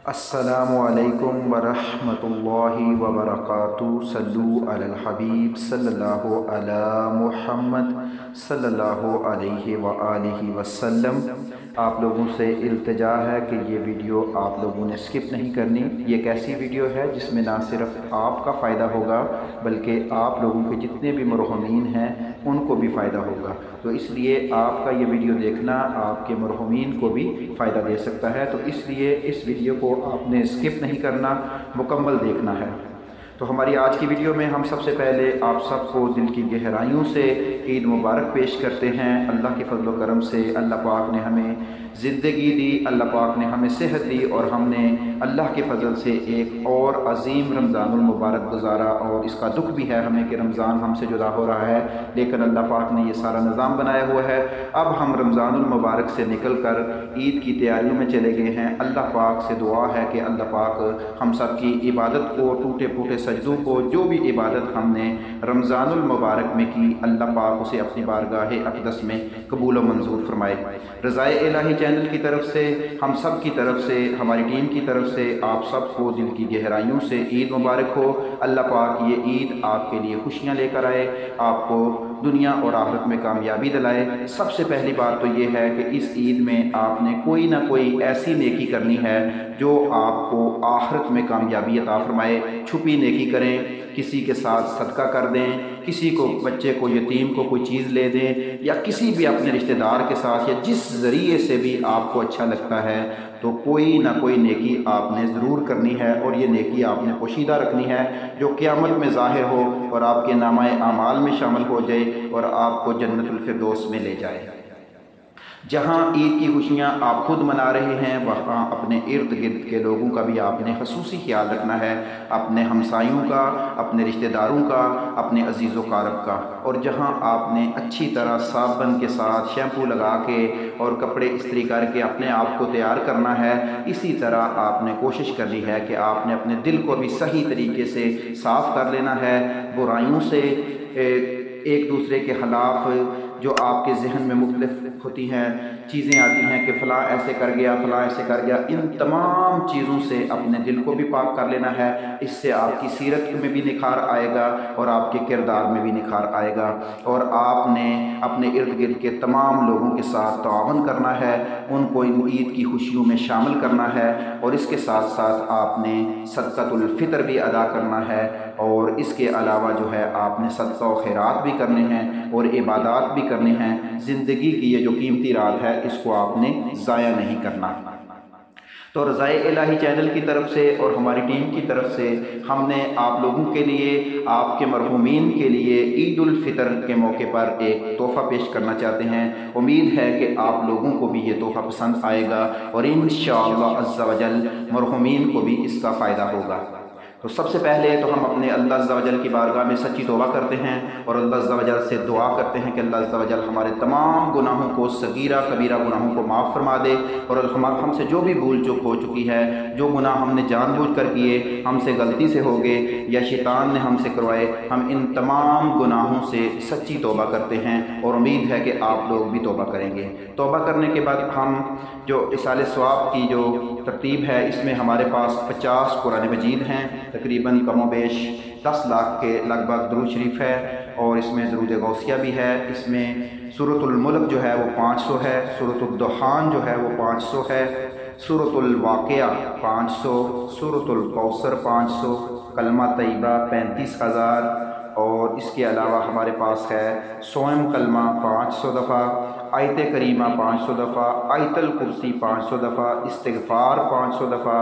السلام علیکم ورحمۃ اللہ وبرکاتہ۔ صلو علی الحبیب صلی اللہ علی محمد صلی اللہ علیہ وآلہ وسلم۔ آپ لوگوں سے التجا ہے کہ یہ ویڈیو آپ لوگوں نے سکپ نہیں کرنی۔ یہ ایک ایسی ویڈیو ہے جس میں نہ صرف آپ کا فائدہ ہوگا بلکہ آپ لوگوں کے جتنے بھی مرحومین ہیں ان کو بھی فائدہ ہوگا، تو اس لیے آپ کا یہ ویڈیو دیکھنا آپ کے مرحومین کو بھی فائدہ دے سکتا ہے، تو اس لیے اس ویڈیو کو آپ نے سکپ نہیں کرنا، مکمل دیکھنا ہے۔ تو ہماری آج کی ویڈیو میں ہم سب سے پہلے آپ سب کو دل کی گہرائیوں سے عید مبارک پیش کرتے ہیں۔ اللہ کے فضل و کرم سے اللہ پاک نے ہمیں زندگی دی، اللہ پاک نے ہمیں صحت دی اور ہم نے اللہ کے فضل سے ایک اور عظیم رمضان المبارک گزارا، اور اس کا دکھ بھی ہے ہمیں کہ رمضان ہم سے جدا ہو رہا ہے، لیکن اللہ پاک نے یہ سارا نظام بنایا ہوا ہے۔ اب ہم رمضان المبارک سے نکل کر عید کی تیاریوں میں چلے گئے ہیں۔ اللہ پاک سے دعا ہے کہ اللہ پاک ہم سب کی عبادت کو، ٹوٹے پھوٹے سجدوں کو، جو بھی عبادت ہم نے رمضان المبارک میں کی، اللہ پاک اسے اپنی بارگاہ اقدس میں قبول و منظور فرمائے۔ رضائے الہی چینل کی طرف سے، ہم سب کی طرف سے، ہماری ٹیم کی طرف سے آپ سب کو دل کی گہرائیوں سے عید مبارک ہو۔ اللہ پاک یہ عید آپ کے لیے خوشیاں لے کر آئے، آپ کو دنیا اور آخرت میں کامیابی دلائے۔ سب سے پہلی بات تو یہ ہے کہ اس عید میں آپ نے کوئی نہ کوئی ایسی نیکی کرنی ہے جو آپ کو آخرت میں کامیابی عطا فرمائے۔ چھپی نیکی کریں، کسی کے ساتھ صدقہ کر دیں، کسی کو، بچے کو، یتیم کو کوئی چیز لے دیں، یا کسی بھی اپنے رشتہ دار کے ساتھ، یا جس ذریعے سے بھی آپ کو اچھا لگتا ہے تو کوئی نہ کوئی نیکی آپ نے ضرور کرنی ہے، اور یہ نیکی آپ نے پوشیدہ رکھنی ہے جو قیامت میں ظاہر ہو اور آپ کے نامہ اعمال میں شامل ہو جائے اور آپ کو جنت الفردوس میں لے جائے۔ جہاں عید کی خوشیاں آپ خود منا رہے ہیں، وہاں اپنے ارد گرد کے لوگوں کا بھی آپ نے خصوصی خیال رکھنا ہے، اپنے ہمسایوں کا، اپنے رشتہ داروں کا، اپنے عزیز و قارب کا۔ اور جہاں آپ نے اچھی طرح صابن کے ساتھ شیمپو لگا کے اور کپڑے استری کر کے اپنے آپ کو تیار کرنا ہے، اسی طرح آپ نے کوشش کرنی ہے کہ آپ نے اپنے دل کو بھی صحیح طریقے سے صاف کر لینا ہے، برائیوں سے، ایک دوسرے کے خلاف جو آپ کے ذہن میں مختلف ہوتی ہیں چیزیں آتی ہیں کہ فلاں ایسے کر گیا، فلاں ایسے کر گیا، ان تمام چیزوں سے اپنے دل کو بھی پاک کر لینا ہے۔ اس سے آپ کی سیرت میں بھی نکھار آئے گا اور آپ کے کردار میں بھی نکھار آئے گا، اور آپ نے اپنے ارد گرد کے تمام لوگوں کے ساتھ تعاون کرنا ہے، ان کو عید کی خوشیوں میں شامل کرنا ہے، اور اس کے ساتھ ساتھ آپ نے صدقۃ الفطر بھی ادا کرنا ہے، اور اس کے علاوہ جو ہے آپ نے صدقہ و خیرات بھی کرنے ہیں اور عبادات بھی کرنے ہیں۔ زندگی کی یہ جو قیمتی رات ہے اس کو آپ نے ضائع نہیں کرنا۔ تو رضائے الہی چینل کی طرف سے اور ہماری ٹیم کی طرف سے ہم نے آپ لوگوں کے لیے، آپ کے مرحومین کے لیے عید الفطر کے موقع پر ایک تحفہ پیش کرنا چاہتے ہیں۔ امید ہے کہ آپ لوگوں کو بھی یہ تحفہ پسند آئے گا اور انشاءاللہ عز و جل مرحومین کو بھی اس کا فائدہ ہوگا۔ تو سب سے پہلے تو ہم اپنے اللہ عز و جل کی بارگاہ میں سچی توبہ کرتے ہیں اور اللہ عز و جل سے دعا کرتے ہیں کہ اللہ عز و جل ہمارے تمام گناہوں کو، صغیرہ کبیرہ گناہوں کو معاف فرما دے، اور ہم سے جو بھی بھول چوک ہو چکی ہے، جو گناہ ہم نے جان بوجھ کر کیے، ہم سے غلطی سے ہو گئے یا شیطان نے ہم سے کروائے، ہم ان تمام گناہوں سے سچی توبہ کرتے ہیں، اور امید ہے کہ آپ لوگ بھی توبہ کریں گے۔ توبہ کرنے کے بعد ہم جو اصال ثواب کی جو ترتیب ہے، اس میں ہمارے پاس 50 قرآن مجید ہیں، تقریباً کم و بیش 10 لاکھ کے لگ بھگ درود شریف ہے، اور اس میں درود غوثیہ بھی ہے۔ اس میں سورۃ الملک جو ہے وہ 500 ہے، سورۃ الدخان جو ہے وہ 500 ہے، سورۃ الواقعہ 500، سورۃ الکوثر 500، کلمہ طیبہ 35,000، اور اس کے علاوہ ہمارے پاس ہے سوئم کلمہ 500 دفعہ، آیت کریمہ 500 دفعہ، آیت الکرسی 500 دفعہ، استغفار 500 دفعہ،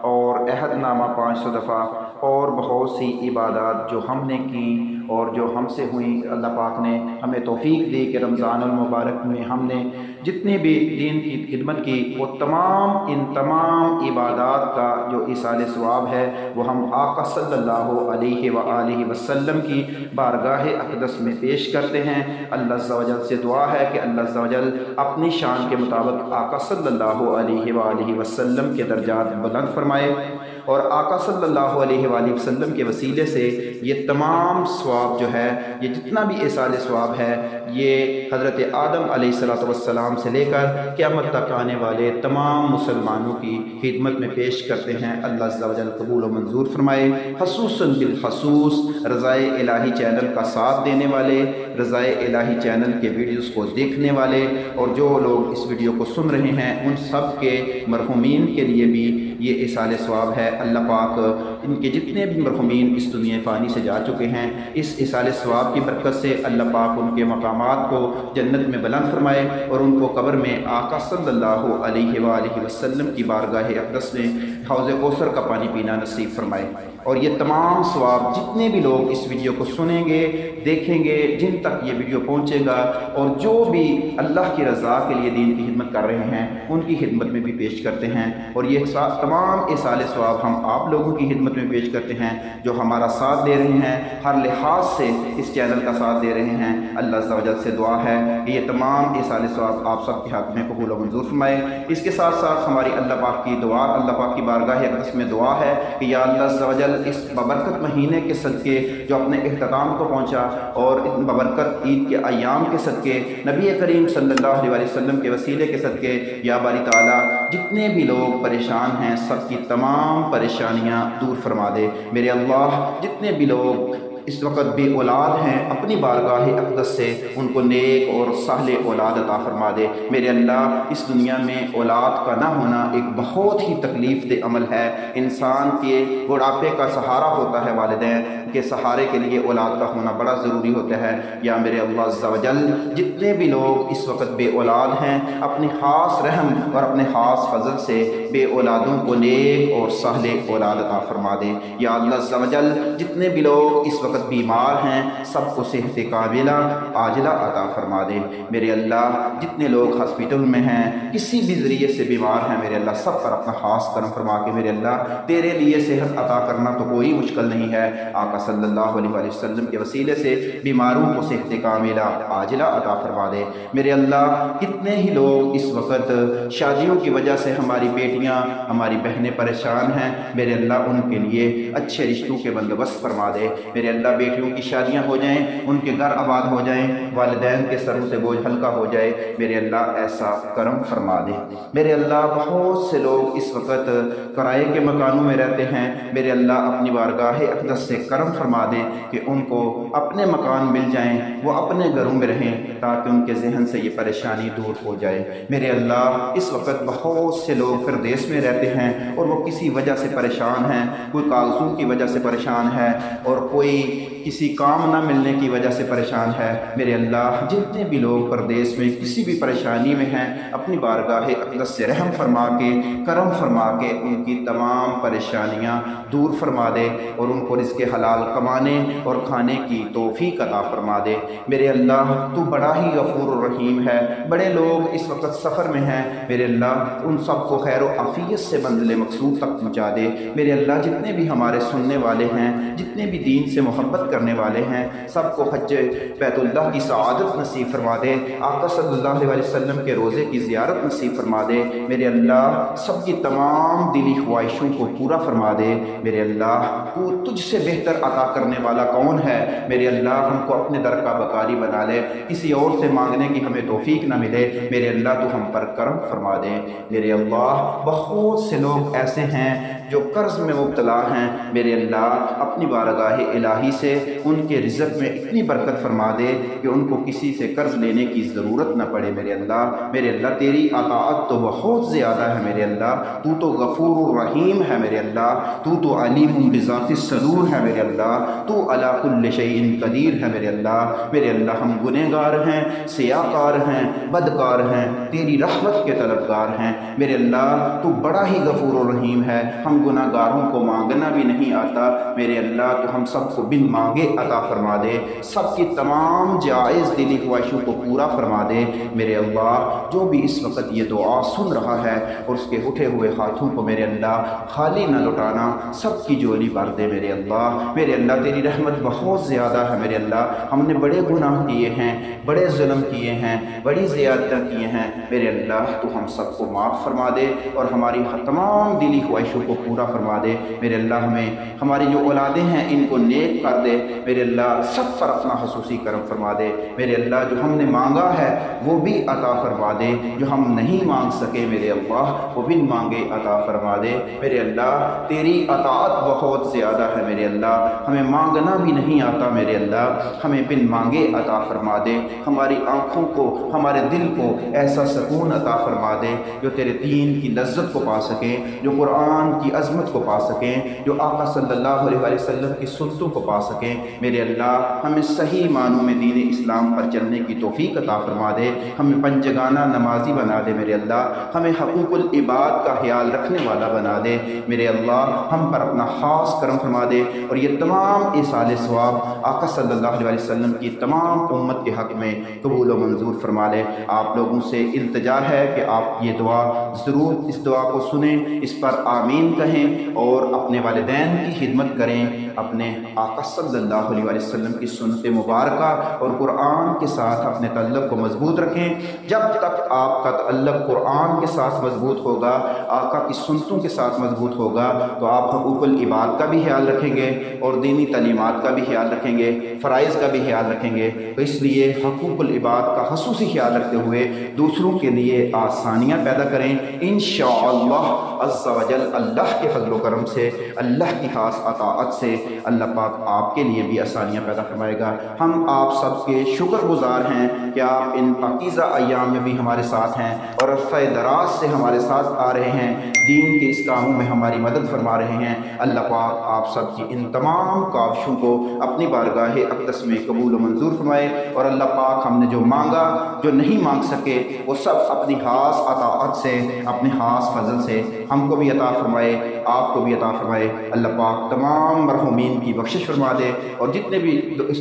اور عہد نامہ 500 دفعہ، اور بہت سی عبادات جو ہم نے کی اور جو ہم سے ہوئیں۔ اللہ پاک نے ہمیں توفیق دی کہ رمضان المبارک میں ہم نے جتنی بھی دین کی خدمت کی، وہ ان تمام عبادات کا جو ایصال ثواب ہے وہ ہم آقا صلی اللہ علیہ وآلہ وسلم کی بارگاہ اقدس میں پیش کرتے ہیں۔ اللہ عز و جل سے دعا ہے کہ اللہ عز و جل اپنی شان کے مطابق آقا صلی اللہ علیہ وآلہ وسلم کے درجات بلند فرمائے، اور آقا صلی اللہ علیہ وآلہ وسلم کے وسیلے سے یہ تمام ثواب ثواب جو ہے، یہ جتنا بھی ایصال ثواب ہے، یہ حضرت آدم علیہ السلام سے لے کر قیامت تک آنے والے تمام مسلمانوں کی خدمت میں پیش کرتے ہیں۔ اللہ عز و جل قبول و منظور فرمائے۔ خصوصاً بالخصوص رضائے الہی چینل کا ساتھ دینے والے، رضائے الہی چینل کے ویڈیوز کو دیکھنے والے، اور جو لوگ اس ویڈیو کو سن رہے ہیں، ان سب کے مرحومین کے لیے بھی یہ ایصال ثواب ہے۔ اللہ پاک ان کے جتنے بھی مرحومین اس دنیا فانی سے جا چکے ہیں، اس ایصال ثواب کی برکت سے اللہ پاک ان کے مقامات کو جنت میں بلند فرمائے، اور ان کو قبر میں آقا صلی اللہ علیہ وآلہ وسلم کی بارگاہ اقدس میں حوض کوثر کا پانی پینا نصیب فرمائے۔ اور یہ تمام ثواب جتنے بھی لوگ اس ویڈیو کو سنیں گے، دیکھیں گے، جن تک یہ ویڈیو پہنچے گا، اور جو بھی اللہ کی رضا کے لیے دین کی خدمت کر رہے ہیں، ان کی خدمت میں بھی پیش کرتے ہیں۔ اور یہ تمام ایصال ثواب ہم آپ لوگوں کی خدمت میں پیش کرتے ہیں جو ہمارا ساتھ دے رہے ہیں، ہر لحاظ سے اس چینل کا ساتھ دے رہے ہیں۔ اللہ عز و جل سے دعا ہے کہ یہ تمام ایصال ثواب آپ سب کے حق میں قبول و منظور فرمائے۔ اس کے ساتھ ساتھ ہماری اللہ پاک کی دعا، اللہ پاک کی بارگاہ اقدس میں دعا ہے کہ یا اللہ عز و جل اس ببرکت مہینے کے صدقے جو اپنے اختتام کو پہنچا، اور اس ببرکت عید کے ایام کے صدقے، نبی کریم صلی اللہ علیہ وسلم کے وسیلے کے صدقے، یا باری تعالیٰ جتنے بھی لوگ پریشان ہیں سب کی تمام پریشانیاں دور فرما دے۔ میرے اللہ جتنے بھی لوگ اس وقت بے اولاد ہیں، اپنی بارگاہ اقدس سے ان کو نیک اور صالح اولاد عطا فرما دے۔ میرے اللہ اس دنیا میں اولاد کا نہ ہونا ایک بہت ہی تکلیف دہ عمل ہے۔ انسان کے بڑھاپے کا سہارا ہوتا ہے والدین کے سہارے کے لیے اولاد کا ہونا بڑا ضروری ہوتا ہے۔ یا میرے اللہ عز و جل جتنے بھی لوگ اس وقت بے اولاد ہیں، اپنی خاص رحم اور اپنے خاص فضل سے بے اولادوں کو نیک اور صالح اولاد عطا فرما دے۔ یا اللہ عز و جل جتنے بھی لوگ اس وقت بیمار ہیں سب کو صحت کاملہ عاجلہ عطا فرما دے۔ میرے اللہ جتنے لوگ ہاسپٹل میں ہیں، کسی بھی ذریعے سے بیمار ہیں، میرے اللہ سب پر اپنا خاص کرم فرما کے میرے اللہ تیرے لیے صحت عطا کرنا تو کوئی مشکل نہیں ہے۔ آقا صلی اللہ علیہ وآلہ وسلم کے وسیلے سے بیماروں کو صحت کاملہ عاجلہ عطا فرما دے۔ میرے اللہ کتنے ہی لوگ اس وقت شادیوں کی وجہ سے، ہماری بیٹیاں، ہماری بہنیں پریشان ہیں، میرے اللہ ان کے لیے اچھے رشتوں کے بندوبست فرما دے۔ میرے اللہ بیٹیوں کی شادیاں ہو جائیں، ان کے گھر آباد ہو جائیں، والدین کے سروں سے بوجھ ہلکا ہو جائے، میرے اللہ ایسا کرم فرما دے۔ میرے اللہ بہت سے لوگ اس وقت کرائے کے مکانوں میں رہتے ہیں، میرے اللہ اپنی بارگاہ اقدس سے کرم فرما دیں کہ ان کو اپنے مکان مل جائیں، وہ اپنے گھروں میں رہیں تاکہ ان کے ذہن سے یہ پریشانی دور ہو جائے۔ میرے اللہ اس وقت بہت سے لوگ پردیس میں رہتے ہیں اور وہ کسی وجہ سے پریشان ہیں، کوئی کاغذوں کی وجہ سے پریشان ہے، اور کوئی کسی کام نہ ملنے کی وجہ سے پریشان ہے۔ میرے اللہ جتنے بھی لوگ پردیس میں کسی بھی پریشانی میں ہیں، اپنی بارگاہ اقدس سے رحم فرما کے، کرم فرما کے ان کی تمام پریشانیاں دور فرما دے، اور ان کو رزق حلال کمانے اور کھانے کی توفیق عطا فرما دے۔ میرے اللہ تو بڑا ہی غفور الرحیم ہے۔ بڑے لوگ اس وقت سفر میں ہیں، میرے اللہ ان سب کو خیر و عافیت سے منزل مقصود تک پہنچا دے۔ میرے اللہ جتنے بھی ہمارے سننے والے ہیں، جتنے بھی دین سے محبت کرنے والے ہیں، سب کو حج بیت اللہ کی سعادت نصیب فرما دے۔ آقا صلی اللہ علیہ وسلم کے روزے کی زیارت نصیب فرما دے۔ میرے اللہ سب کی تمام دلی خواہشوں کو پورا فرما دے۔ میرے اللہ تو تجھ سے بہتر عطا کرنے والا کون ہے؟ میرے اللہ ہم کو اپنے در کا بکاری بنا لے، کسی اور سے مانگنے کی ہمیں توفیق نہ ملے۔ میرے اللہ تو ہم پر کرم فرما دے۔ میرے اللہ بہت سے لوگ ایسے ہیں جو قرض میں مبتلا ہیں، میرے اللہ اپنی بارگاہ الہی سے ان کے رزق میں اتنی برکت فرما دے کہ ان کو کسی سے قرض لینے کی ضرورت نہ پڑے۔ میرے اللہ تیری عطاعت تو بہت زیادہ ہے، میرے اللہ تو غفور الرحیم ہے، میرے اللہ تو علیم بذات الصدور ہے، میرے اللہ تو علی کل شیء قدیر ہے، میرے اللہ ہم گنہگار ہیں، سیاکار ہیں، بدکار ہیں، تیری رحمت کے طلبگار ہیں، میرے اللہ تو بڑا ہی غفور الرحیم ہے۔ ہم گناہ گاروں کو مانگنا بھی نہیں آتا، میرے اللہ تو ہم سب کو بن مانگے عطا فرما دے، سب کی تمام جائز دلی خواہشوں کو پورا فرما دے۔ میرے اللہ جو بھی اس وقت یہ دعا سن رہا ہے اور اس کے اٹھے ہوئے ہاتھوں کو میرے اللہ خالی نہ لٹانا، سب کی جولی بھر دے۔ میرے اللہ تیری رحمت بہت زیادہ ہے، میرے اللہ ہم نے بڑے گناہ کیے ہیں، بڑے ظلم کیے ہیں، بڑی زیادتیاں کیے ہیں، میرے اللہ تو ہم سب کو معاف فرما دے اور ہماری تمام دلی خواہشوں کو پورا فرما دے۔ میرے اللہ ہماری جو اولادیں ہیں ان کو نیک کر دے میرے اللہ، سب پر اپنا خصوصی کرم فرما دے میرے اللہ، جو ہم نے مانگا ہے وہ بھی عطا فرما دے، جو ہم نہیں مانگ سکے میرے اللہ وہ بن مانگے عطا فرما دے میرے اللہ۔ تیری اطاعت بہت زیادہ ہے میرے اللہ، ہمیں مانگنا بھی نہیں آتا میرے اللہ، ہمیں بن مانگے عطا فرما دے، ہماری آنکھوں کو ہمارے دل کو ایسا سکون عطا فرما دے جو تیرے دین کی لذت کو پا سکیں، جو قرآن کی عظمت کو پا سکیں، جو آقا صلی اللہ علیہ وسلم کی سنتوں کو پا سکیں میرے اللہ۔ ہمیں صحیح معنوں میں دین اسلام پر چلنے کی توفیق عطا فرما دے، ہمیں پنجگانہ نمازی بنا دے میرے اللہ، ہمیں حقوق العباد کا خیال رکھنے والا بنا دے میرے اللہ، ہم پر اپنا خاص کرم فرما دے، اور یہ تمام ایصال ثواب آقا صلی اللہ علیہ وسلم کی تمام امت کے حق میں قبول و منظور فرما لے۔ آپ لوگوں سے التجا ہے کہ آپ یہ دعا ضرور اس دعا کو سنیں، اس پر آمین کہیں اور اپنے والدین کی خدمت کریں، اپنے آقا صلی اللہ علیہ وسلم کی سنت مبارکہ اور قرآن کے ساتھ اپنے تعلق کو مضبوط رکھیں۔ جب تک آپ کا تعلق قرآن کے ساتھ مضبوط ہوگا، آقا کی سنتوں کے ساتھ مضبوط ہوگا، تو آپ حقوق العباد کا بھی خیال رکھیں گے اور دینی تعلیمات کا بھی خیال رکھیں گے، فرائض کا بھی خیال رکھیں گے۔ تو اس لیے حقوق العباد کا خصوصی خیال رکھتے ہوئے دوسروں کے لیے آسانیاں پیدا کریں انشاءاللہ عز و جل۔ اللہ کے فضل و کرم سے، اللہ کی خاص اطاعت سے اللہ پاک آپ کے لیے بھی آسانیاں پیدا فرمائے گا۔ ہم آپ سب کے شکر گزار ہیں کہ آپ ان پاکیزہ ایام میں بھی ہمارے ساتھ ہیں اور عرصہ دراز سے ہمارے ساتھ آ رہے ہیں، دین کے اس کاموں میں ہماری مدد فرما رہے ہیں۔ اللہ پاک آپ سب کی ان تمام کاوشوں کو اپنی بارگاہ اقدس میں قبول و منظور فرمائے، اور اللہ پاک ہم نے جو مانگا، جو نہیں مانگ سکے، وہ سب اپنی خاص اطاعت سے، اپنے خاص فضل سے ہم کو بھی عطا فرمائے، آپ کو بھی عطا فرمائے۔ اللہ پاک تمام مرحومین کی بخشش فرما دے، اور جتنے بھی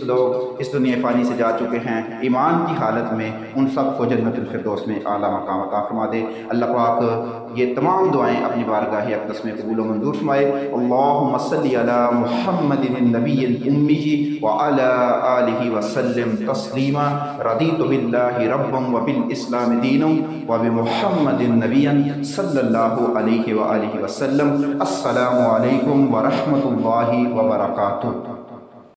لوگ اس دنیا فانی سے جا چکے ہیں ایمان کی حالت میں، ان سب کو جنت الفردوس میں اعلیٰ مقام عطا فرما دے۔ اللہ پاک یہ تمام دعائیں اپنی بارگاہ اقدس میں قبول و منظور فرمائے۔ اللہم صلی علی محمد النبی الامی وعلی آلہ وسلم تسلیما، رضیت باللہ ربا وبالاسلام دینا وبمحمد نبیا صلی اللہ علیہ وآلہ وسلم۔ السلام علیکم ورحمۃ اللہ وبرکاتہ۔